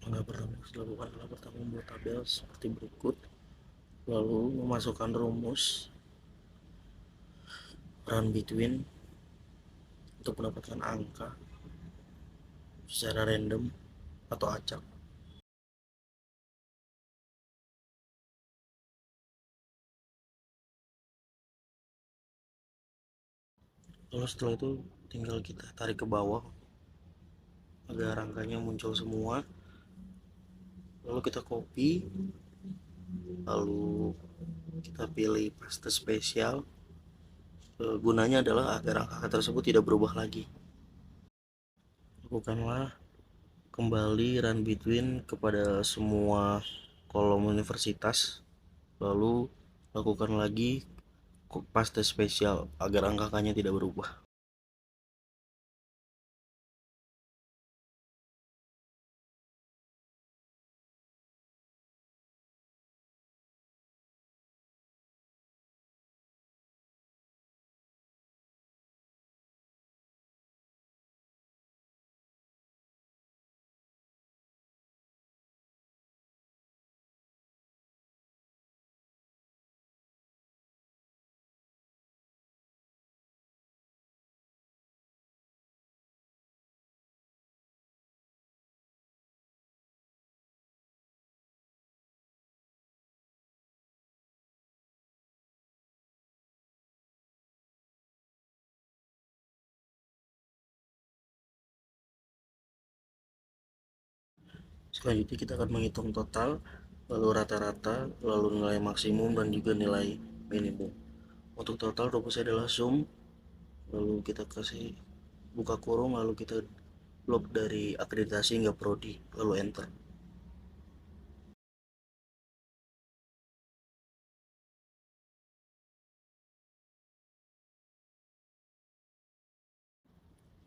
Langkah pertama yang harus dilakukan adalah pertama membuat tabel seperti berikut, lalu memasukkan rumus run between untuk mendapatkan angka secara random atau acak. Lalu setelah itu tinggal kita tarik ke bawah agar angkanya muncul semua, lalu kita copy, lalu kita pilih paste spesial. Gunanya adalah agar angka tersebut tidak berubah lagi. Lakukanlah kembali run between kepada semua kolom universitas, lalu lakukan lagi paste spesial agar angkanya tidak berubah. Selanjutnya kita akan menghitung total, lalu rata-rata, lalu nilai maksimum dan juga nilai minimum. Untuk total rumusnya adalah sum, lalu kita kasih buka kurung, lalu kita blok dari akreditasi hingga prodi, lalu enter.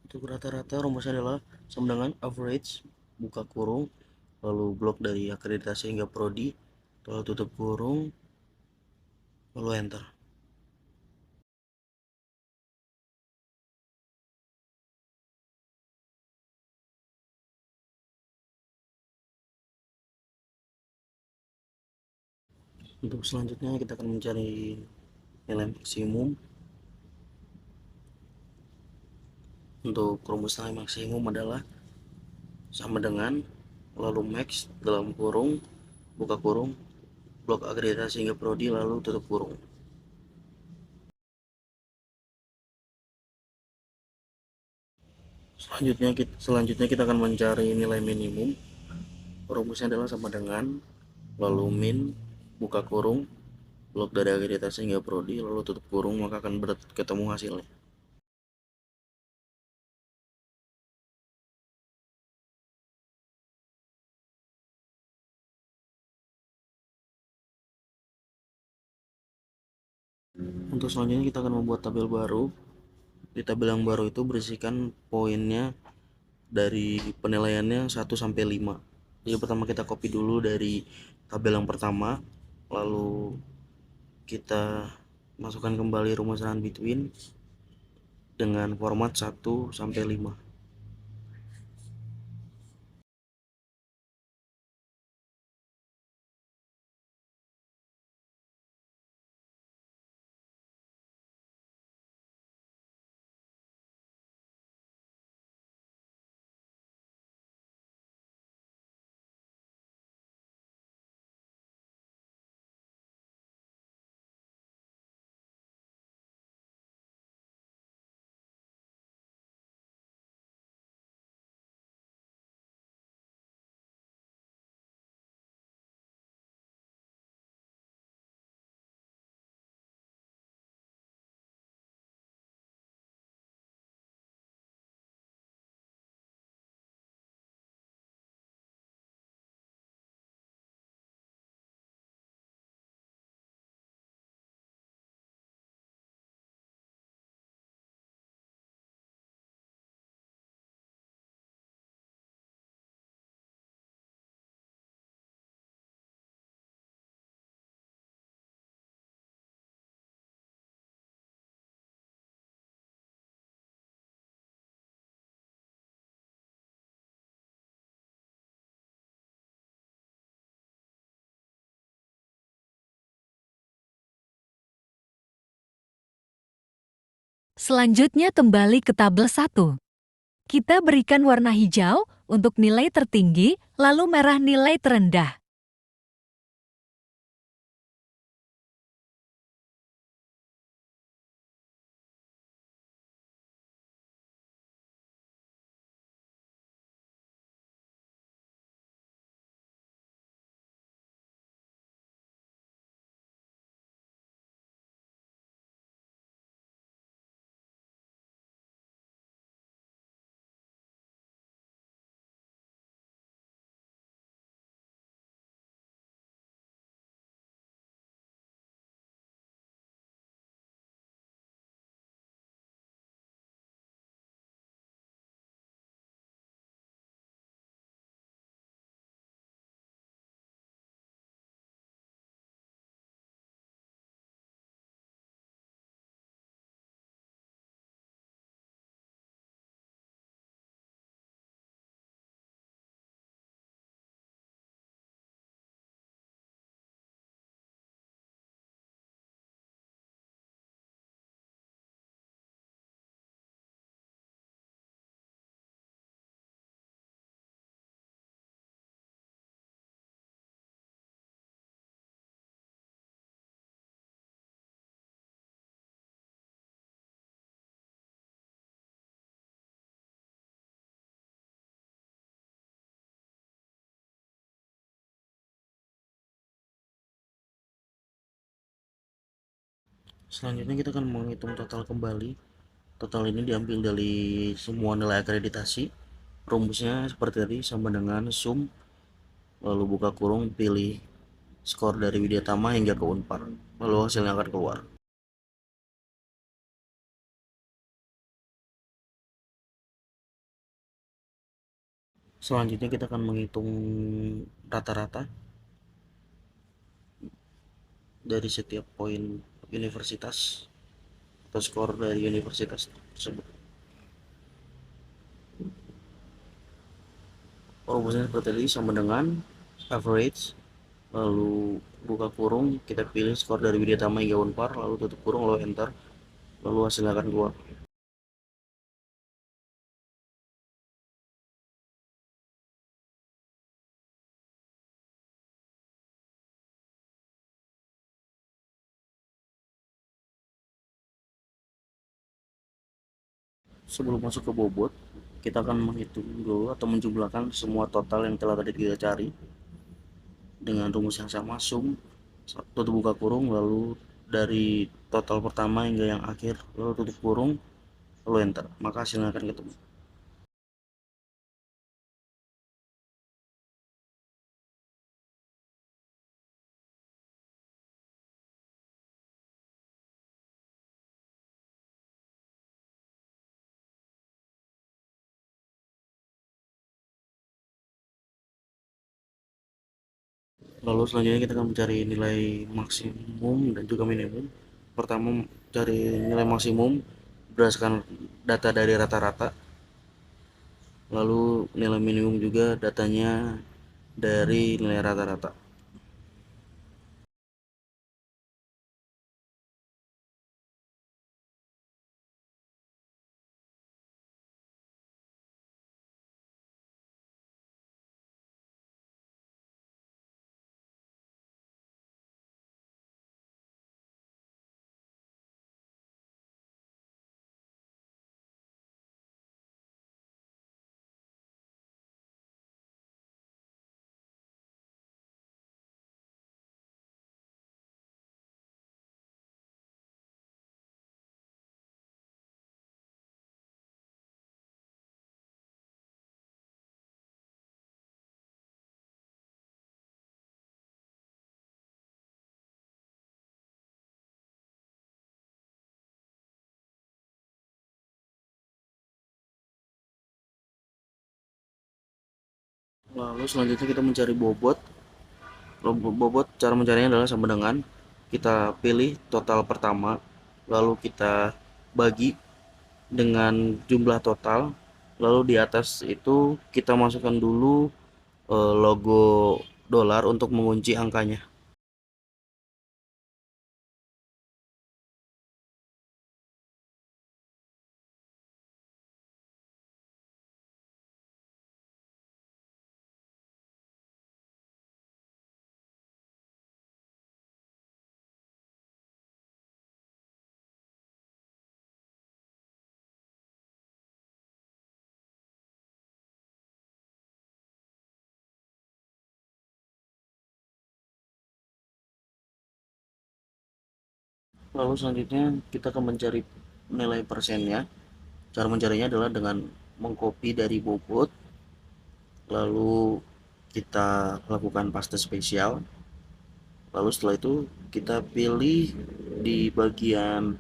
Untuk rata-rata rumusnya adalah sama dengan average, buka kurung, lalu blok dari akreditasi hingga prodi, lalu tutup kurung, lalu enter. Untuk selanjutnya kita akan mencari nilai maksimum. Untuk rumus nilai maksimum adalah sama dengan lalu max dalam kurung, buka kurung, blok akreditasi hingga prodi, lalu tutup kurung. Selanjutnya kita akan mencari nilai minimum. Rumusnya adalah sama dengan lalu min, buka kurung, blok dari akreditasi hingga prodi, lalu tutup kurung, maka akan ketemu hasilnya. Untuk selanjutnya kita akan membuat tabel baru. Di tabel yang baru itu berisikan poinnya dari penilaiannya 1 sampai 5. Jadi pertama kita copy dulu dari tabel yang pertama, lalu kita masukkan kembali rumus run between dengan format 1 sampai 5. Selanjutnya kembali ke tabel 1. Kita berikan warna hijau untuk nilai tertinggi, lalu merah nilai terendah. Selanjutnya kita akan menghitung total kembali. Total ini diambil dari semua nilai akreditasi. Rumusnya seperti tadi, sama dengan sum, lalu buka kurung, pilih skor dari Widyatama hingga ke Unpar, lalu hasilnya akan keluar. Selanjutnya kita akan menghitung rata-rata dari setiap poin universitas atau skor dari universitas tersebut. Rumusnya seperti tadi, sama dengan average, lalu buka kurung, kita pilih skor dari Widyatama hingga Unpar, lalu tutup kurung, lalu enter, lalu hasilnya akan keluar. Sebelum masuk ke bobot, kita akan menghitung dulu atau menjumlahkan semua total yang telah tadi kita cari dengan rumus yang sama, sum, tutup buka kurung, lalu dari total pertama hingga yang akhir, lalu tutup kurung, lalu enter, maka hasilnya akan ketemu. Lalu selanjutnya kita akan mencari nilai maksimum dan juga minimum. Pertama, cari nilai maksimum berdasarkan data dari rata-rata, lalu nilai minimum juga datanya dari nilai rata-rata. Lalu selanjutnya kita mencari bobot. Bobot cara mencarinya adalah sama dengan kita pilih total pertama, lalu kita bagi dengan jumlah total, lalu di atas itu kita masukkan dulu logo dolar untuk mengunci angkanya. Lalu selanjutnya kita akan mencari nilai persennya. Cara mencarinya adalah dengan mengcopy dari bobot, lalu kita lakukan paste spesial. Lalu setelah itu kita pilih di bagian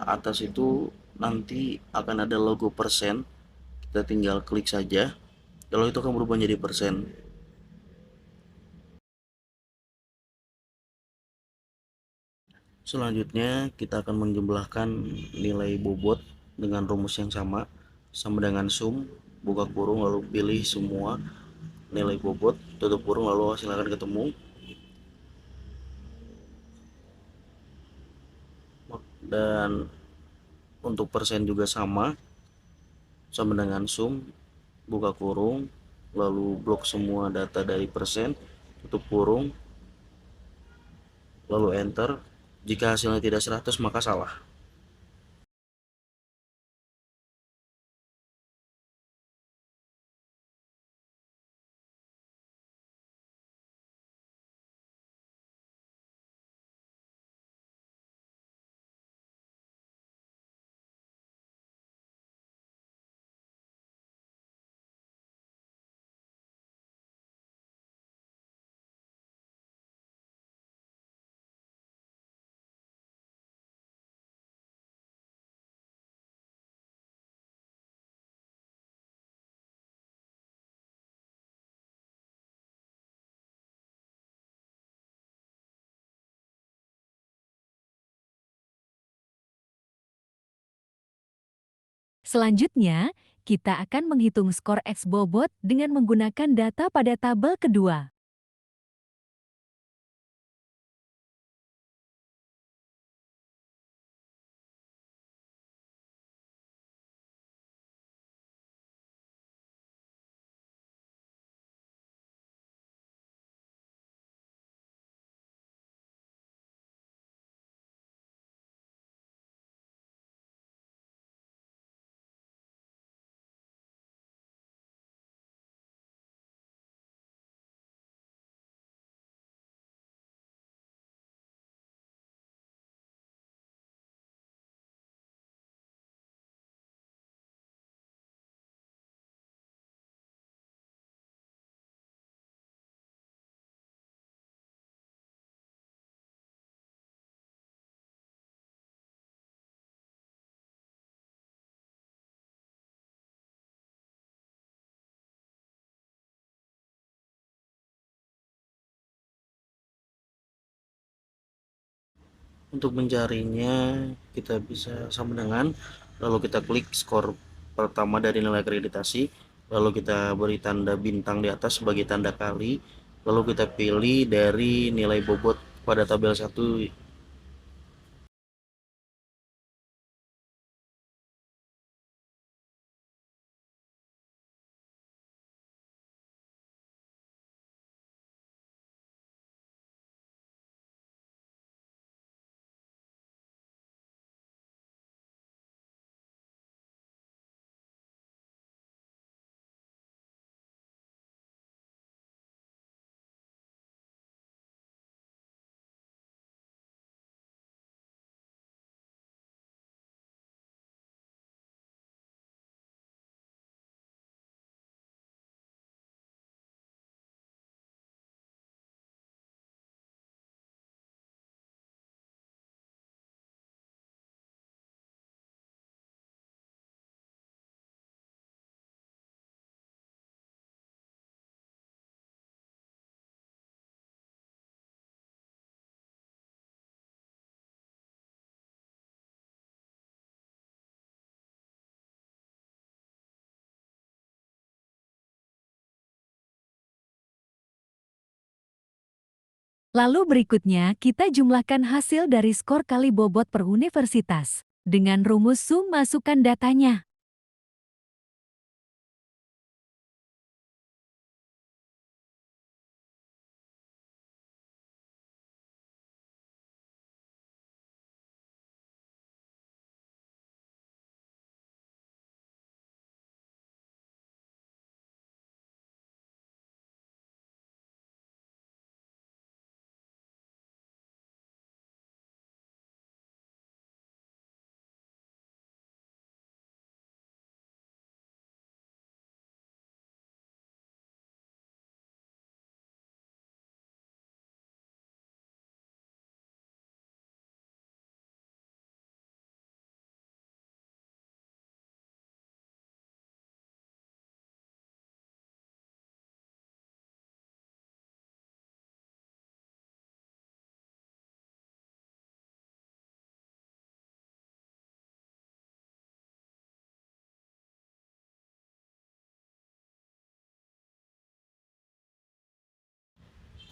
atas itu nanti akan ada logo persen. Kita tinggal klik saja, lalu itu akan berubah menjadi persen. Selanjutnya kita akan menjumlahkan nilai bobot dengan rumus yang sama, sama dengan sum, buka kurung, lalu pilih semua nilai bobot, tutup kurung, lalu silakan ketemu. Dan untuk persen juga sama, sama dengan sum, buka kurung, lalu blok semua data dari persen, tutup kurung, lalu enter. Jika hasilnya tidak 100 maka salah. Selanjutnya, kita akan menghitung skor X bobot dengan menggunakan data pada tabel kedua. Untuk mencarinya kita bisa sama dengan, lalu kita klik skor pertama dari nilai akreditasi, lalu kita beri tanda bintang di atas sebagai tanda kali, lalu kita pilih dari nilai bobot pada tabel 1. Lalu berikutnya kita jumlahkan hasil dari skor kali bobot per universitas. Dengan rumus sum masukkan datanya.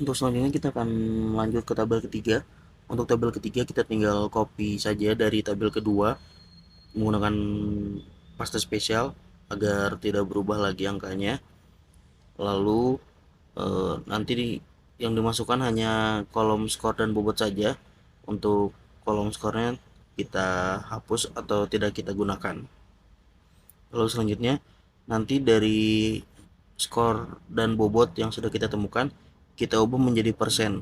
Untuk selanjutnya kita akan lanjut ke tabel ketiga. Untuk tabel ketiga kita tinggal copy saja dari tabel kedua menggunakan paste spesial agar tidak berubah lagi angkanya. Lalu nanti yang dimasukkan hanya kolom skor dan bobot saja. Untuk kolom skornya kita hapus atau tidak kita gunakan. Lalu selanjutnya nanti dari skor dan bobot yang sudah kita temukan kita ubah menjadi persen.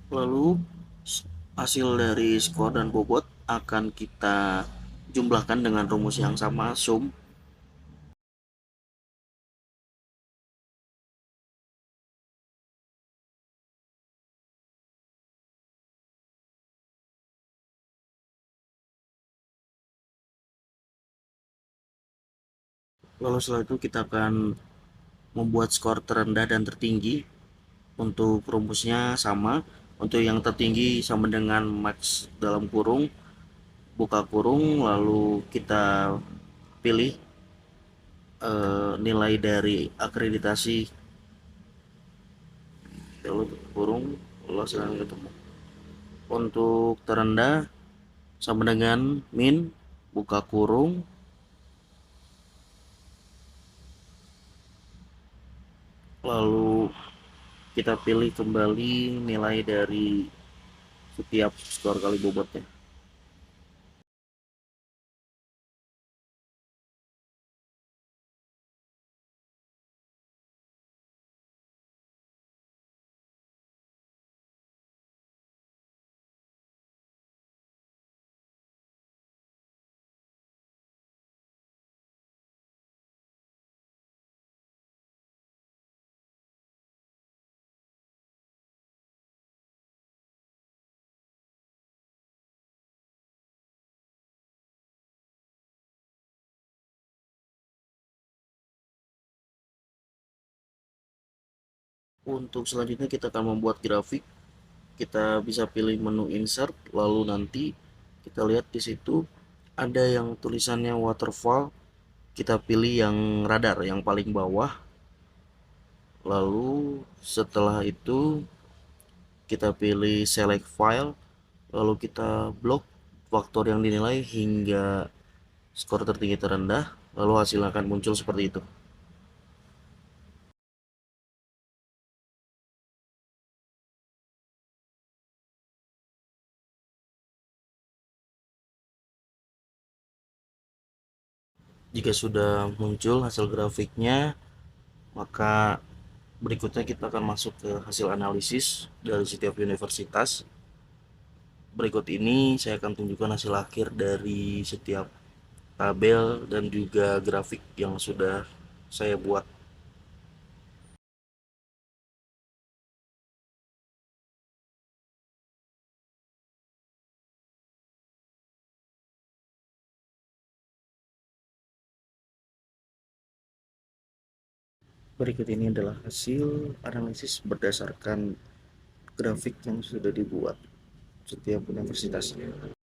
Lalu hasil dari skor dan bobot akan kita jumlahkan dengan rumus yang sama, sum. Lalu setelah itu kita akan membuat skor terendah dan tertinggi. Untuk rumusnya sama. Untuk yang tertinggi sama dengan max dalam kurung, buka kurung, lalu kita pilih nilai dari akreditasi, lalu kurung, lalu sekarang ketemu. Untuk terendah sama dengan min, buka kurung, lalu kita pilih kembali nilai dari setiap skor kali bobotnya. Untuk selanjutnya kita akan membuat grafik. Kita bisa pilih menu insert, lalu nanti kita lihat di situ ada yang tulisannya waterfall. Kita pilih yang radar yang paling bawah. Lalu setelah itu kita pilih select file, lalu kita blok faktor yang dinilai hingga skor tertinggi terendah, lalu hasil akan muncul seperti itu. Jika sudah muncul hasil grafiknya, maka berikutnya kita akan masuk ke hasil analisis dari setiap universitas. Berikut ini saya akan tunjukkan hasil akhir dari setiap tabel dan juga grafik yang sudah saya buat. Berikut ini adalah hasil analisis berdasarkan grafik yang sudah dibuat setiap universitasnya.